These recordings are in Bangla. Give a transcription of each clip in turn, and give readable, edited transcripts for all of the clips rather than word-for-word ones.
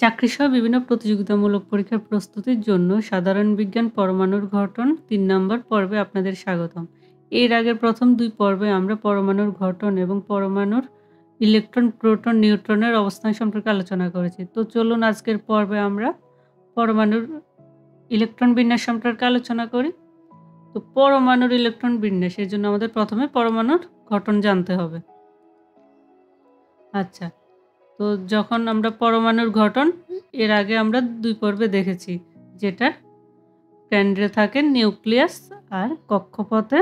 চাকরিসহ বিভিন্ন প্রতিযোগিতামূলক পরীক্ষার প্রস্তুতির জন্য সাধারণ বিজ্ঞান পরমাণুর গঠন ৩ নম্বর পর্বে আপনাদের স্বাগতম। এর আগের প্রথম ২ পর্বে আমরা পরমাণুর গঠন এবং পরমাণুর ইলেকট্রন, প্রোটন, নিউট্রনের অবস্থান সম্পর্কে আলোচনা করেছি। তো চলুন আজকের পর্বে আমরা পরমাণুর ইলেকট্রন বিন্যাস সম্পর্কে আলোচনা করি। তো পরমাণুর ইলেকট্রন বিন্যাস এর জন্য আমাদের প্রথমে পরমাণুর গঠন জানতে হবে। আচ্ছা, তো যখন আমরা পরমাণুর গঠন এর আগে আমরা ২ পর্বে দেখেছি, যেটা কেন্দ্রে থাকে নিউক্লিয়াস আর কক্ষপথে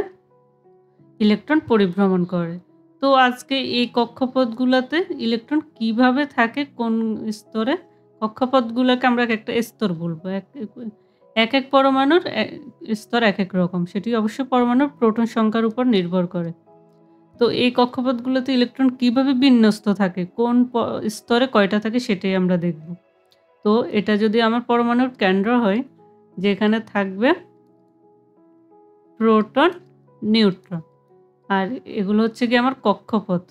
ইলেকট্রন পরিভ্রমণ করে। তো আজকে এই কক্ষপথগুলোতে ইলেকট্রন কিভাবে থাকে, কোন স্তরে, কক্ষপথগুলোকে আমরা একটা স্তর বলবো। এক এক পরমাণুর স্তর এক এক রকম, সেটি অবশ্যই পরমাণুর প্রোটন সংখ্যার উপর নির্ভর করে। তো এই কক্ষপথগুলোতে ইলেকট্রন কিভাবে বিন্যস্ত থাকে, কোন স্তরে কয়টা থাকে, সেটাই আমরা দেখব। তো এটা যদি আমার পরমাণুর কেন্দ্র হয়, যেখানে থাকবে প্রোটন, নিউট্রন, আর এগুলো হচ্ছে কি আমার কক্ষপথ।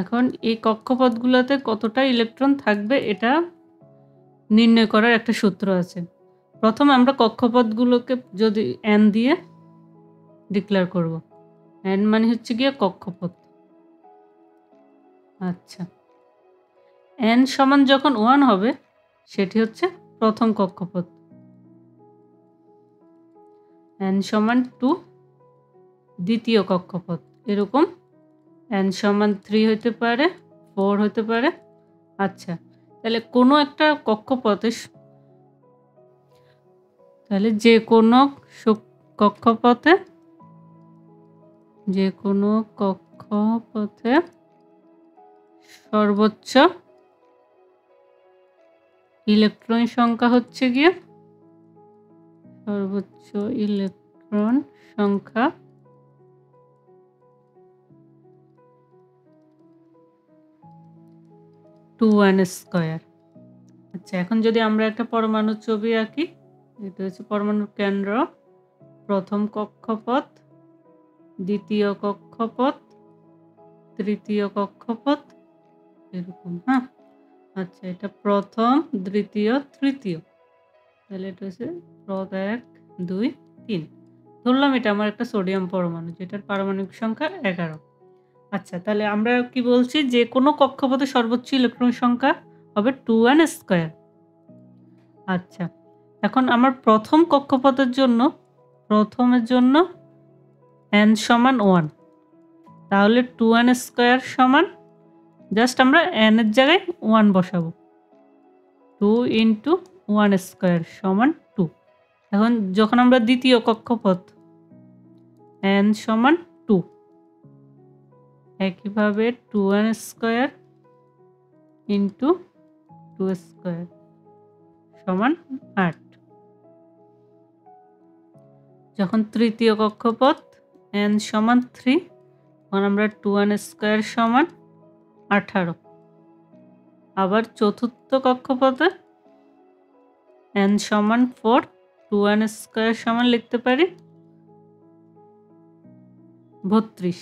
এখন এই কক্ষপথগুলোতে কতটা ইলেকট্রন থাকবে এটা নির্ণয় করার একটা সূত্র আছে। প্রথম আমরা কক্ষপথগুলোকে যদি n দিয়ে ডিক্লেয়ার করব। n মানে হচ্ছে গিয়ে কক্ষপথ। আচ্ছা, n সমান যখন 1 হবে সেটি হচ্ছে প্রথম কক্ষপথ। n সমান 2 দ্বিতীয় কক্ষপথ। এরকম n সমান 3 হতে পারে, 4 হতে পারে। আচ্ছা, তাহলে কোনো একটা কক্ষপথে, তাহলে যে কোনো কক্ষপথে সর্বোচ্চ ইলেকট্রন সংখ্যা হচ্ছে গিয়ে সর্বোচ্চ ইলেকট্রন সংখ্যা 2n²। আচ্ছা, এখন যদি আমরা একটা পরমাণুর ছবি আঁকি, এটা হচ্ছে পরমাণুর কেন্দ্র, প্রথম কক্ষপথ, দ্বিতীয় কক্ষপথ, তৃতীয় কক্ষপথ, এরকম। হ্যাঁ, আচ্ছা, এটা প্রথম, দ্বিতীয়, তৃতীয়, তাহলে এটা হচ্ছে 1, 2, 3। ধরলাম এটা আমার একটা সোডিয়াম পরমাণু, যেটার পারমাণবিক সংখ্যা 11। আচ্ছা, তাহলে আমরা কি বলছি, যে কোনো কক্ষপথে সর্বোচ্চ ইলেকট্রন সংখ্যা হবে 2n²। আচ্ছা, এখন আমার প্রথম কক্ষপথের জন্য, প্রথমের জন্য n সমান 1, তাহলে 2n² সমান, জাস্ট আমরা n এর জায়গায় 1 বসাবো। 2 × 1² সমান 2। এখন যখন আমরা দ্বিতীয় কক্ষপথ, n সমান 2, একইভাবে 2n² × 2² সমান 8। যখন তৃতীয় কক্ষপথ, n সমান 3, তখন আমরা 2n² সমান 18। আবার চতুর্থ কক্ষপথে n সমান 4, 2n² সমান লিখতে পারি 32।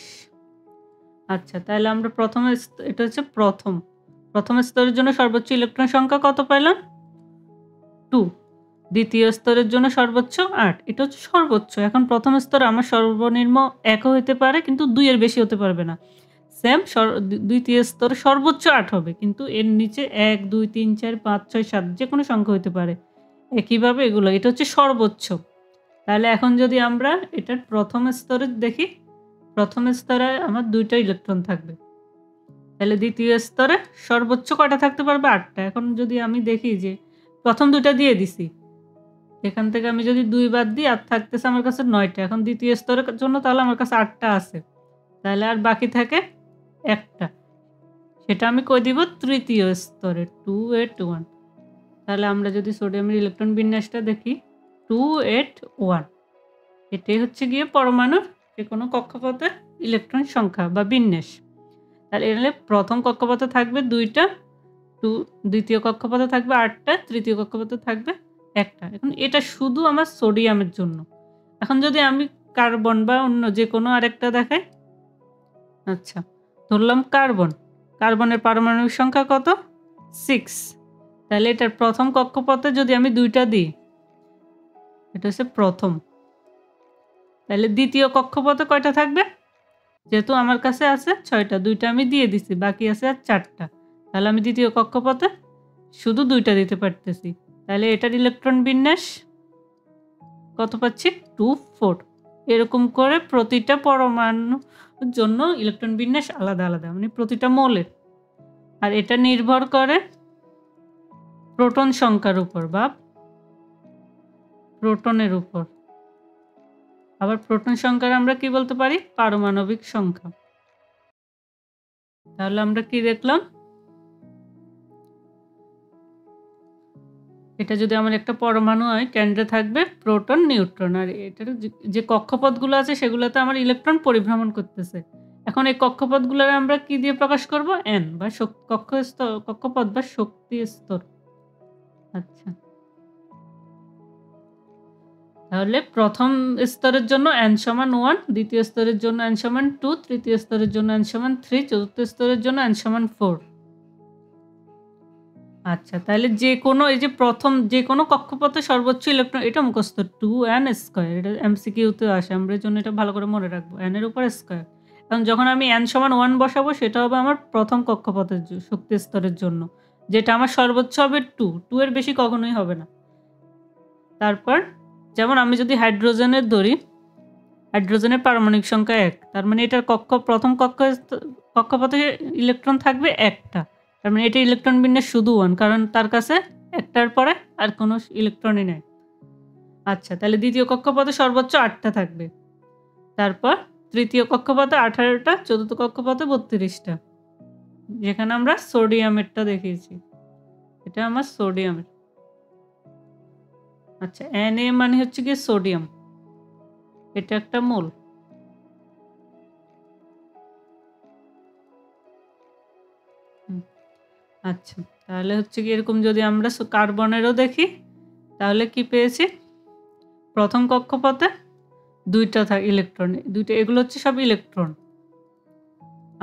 আচ্ছা, তাহলে আমরা প্রথমে, এটা হচ্ছে প্রথম স্তরের জন্য সর্বোচ্চ ইলেকট্রন সংখ্যা কত পেলাম? 2। দ্বিতীয় স্তরের জন্য সর্বোচ্চ 8। এটা হচ্ছে সর্বোচ্চ। এখন প্রথম স্তরে আমার সর্বনিম্ন 1 হতে পারে, কিন্তু 2 এর বেশি হতে পারবে না। সেম দ্বিতীয় স্তরে সর্বোচ্চ 8 হবে, কিন্তু এর নিচে 1, 2, 3, 4, 5, 6, 7 যে কোনো সংখ্যা হতে পারে। একইভাবে এগুলো, এটা হচ্ছে সর্বোচ্চ। তাহলে এখন যদি আমরা এটার প্রথম স্তরে দেখি, প্রথম স্তরে আমার 2টা ইলেকট্রন থাকবে, তাহলে দ্বিতীয় স্তরে সর্বোচ্চ কয়টা থাকতে পারবে? 8টা। এখন যদি আমি দেখি যে প্রথম 2টা দিয়ে দিছি, এখান থেকে আমি যদি 2 বাদ দিই, আর থাকতেছে আমার কাছে 9টা। এখন দ্বিতীয় স্তরের জন্য তাহলে আমার কাছে 8টা আছে, তাহলে আর বাকি থাকে 1টা, সেটা আমি কই দিব? তৃতীয় স্তরে, 2, 8, 1। তাহলে আমরা যদি সোডিয়ামের ইলেকট্রন বিন্যাসটা দেখি, 2, 8, 1, এটাই হচ্ছে গিয়ে পরমাণুর যে কোনো কক্ষপথে ইলেকট্রন সংখ্যা বা বিন্যাস। তাহলে এখানে প্রথম কক্ষপথে থাকবে 2টা, দ্বিতীয় কক্ষপথে থাকবে 8টা, তৃতীয় কক্ষপথে থাকবে 1টা। এখন এটা শুধু আমার সোডিয়ামের জন্য। এখন যদি আমি কার্বন বা অন্য যে কোনো আরেকটা দেখাই, আচ্ছা, ধরলাম কার্বন, কার্বনের পারমাণবিক সংখ্যা কত? 6। তাহলে এটার প্রথম কক্ষপথে যদি আমি 2টা দিই, এটা হচ্ছে প্রথম, তাহলে দ্বিতীয় কক্ষপথে কয়টা থাকবে? যেহেতু আমার কাছে আছে 6টা, 2টা আমি দিয়ে দিছি, বাকি আছে আর 4টা। তাহলে আমি দ্বিতীয় কক্ষপথে শুধু 2টা দিতে পারতেছি। তাহলে এটার ইলেকট্রন বিন্যাস কত পাচ্ছি? 2 4। এরকম করে প্রতিটা পরমাণুর জন্য ইলেকট্রন বিন্যাস আলাদা আলাদা, মানে প্রতিটা মৌলের। আর এটা নির্ভর করে প্রোটন সংখ্যার উপর বা প্রোটনের উপর। আবার প্রোটন সংখ্যার আমরা কি বলতে পারি? পারমাণবিক সংখ্যা। তাহলে আমরা কি দেখলাম? এটা যদি আমার একটা পরমাণু হয়, কেন্দ্রে থাকবে প্রোটন, নিউট্রন, আর এটার যে কক্ষপথগুলো আছে সেগুলোতে আমার ইলেকট্রন পরিভ্রমণ করতেছে। এখন এই কক্ষপথগুলোর আমরা কি দিয়ে প্রকাশ করব? n বা কক্ষপথ বা শক্তি স্তর। আচ্ছা, তাহলে প্রথম স্তরের জন্য n সমান 1, দ্বিতীয় স্তরের জন্য n সমান 2, তৃতীয় স্তরের জন্য n সমান 3, চতুর্থ স্তরের জন্য n সমান 4। আচ্ছা, তাহলে যে কোনো এই যে প্রথম যে কোনো কক্ষপথে সর্বোচ্চ ইলেকট্রন, এটা মুখস্থ 2n স্কয়ার, এটা এমসিকিউতে আসে, আমরা এর জন্য এটা ভালো করে মনে রাখবো, n এর উপর স্কয়ার। কারণ যখন আমি n সমান 1 বসাবো সেটা হবে আমার প্রথম কক্ষপথের শক্তি স্তরের জন্য, যেটা আমার সর্বোচ্চ হবে 2 এর বেশি কখনোই হবে না। তারপর যেমন আমি যদি হাইড্রোজেনের ধরি, হাইড্রোজেনের পারমাণবিক সংখ্যা 1, তার মানে এটার প্রথম কক্ষপথে ইলেকট্রন থাকবে একটা, তার মানে এটা ইলেকট্রন বিন্যাস শুধু 1, কারণ তার কাছে একটার পরে আর কোনো ইলেকট্রনই নেই। আচ্ছা, তাহলে দ্বিতীয় কক্ষপথে সর্বোচ্চ 8টা থাকবে, তারপর তৃতীয় কক্ষপথে 18টা, চতুর্থ কক্ষপথে 32টা, যেখানে আমরা সোডিয়ামেরটা দেখিয়েছি, এটা আমার সোডিয়ামের। আচ্ছা, Na মানে হচ্ছে কি সোডিয়াম, এটা একটা মূল। আচ্ছা, তাহলে হচ্ছে কি এরকম যদি আমরা কার্বনেরও দেখি, তাহলে কি পেয়েছি? প্রথম কক্ষপথে 2টা ইলেকট্রন, 2টা, এগুলো হচ্ছে সব ইলেকট্রন।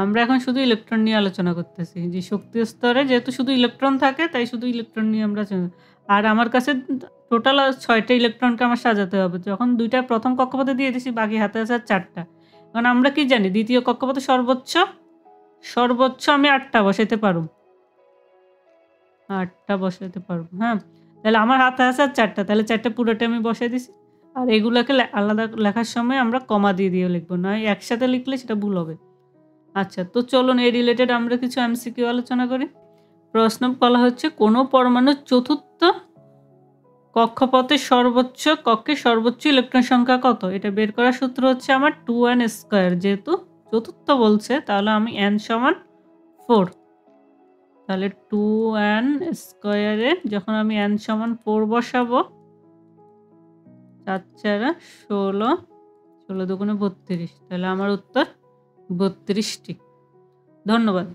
আমরা এখন শুধু ইলেকট্রন নিয়ে আলোচনা করতেছি, যে শক্তি স্তরে যেহেতু শুধু ইলেকট্রন থাকে তাই শুধু ইলেকট্রন নিয়ে আমরা। আর আমার কাছে টোটাল 6টা ইলেকট্রনকে আমার সাজাতে হবে, যখন 2টা প্রথম কক্ষপথে দিয়ে দিছি, বাকি হাতে আছে 4টা। কারণ আমরা কি জানি, দ্বিতীয় কক্ষপথে সর্বোচ্চ আমি 8টা বসাইতে পারবো, 8টা বসাতে পারবো। হ্যাঁ, তাহলে আমার হাতে আছে 4টা, তাহলে 4টা পুরোটা আমি বসাই দিছি। আর এগুলাকে আলাদা লেখার সময় আমরা কমা দিয়ে লিখবো, নয় একসাথে লিখলে সেটা ভুল হবে। আচ্ছা, তো চলুন এই রিলেটেড আমরা কিছু এমসিকিউ আলোচনা করি। প্রশ্ন বলা হচ্ছে, কোনো পরমাণুর চতুর্থ কক্ষপথে কক্ষে সর্বোচ্চ ইলেকট্রন সংখ্যা কত? এটা বের করার সূত্র হচ্ছে আমার 2n স্কয়ার, যেহেতু চতুর্থ বলছে তাহলে আমি n সমান 4, তাহলে 2n স্কয়ারে যখন আমি n সমান 4 বসাবো, 4 4 16, 16 দুগুণে 32, তাহলে আমার উত্তর 32টি। ধন্যবাদ।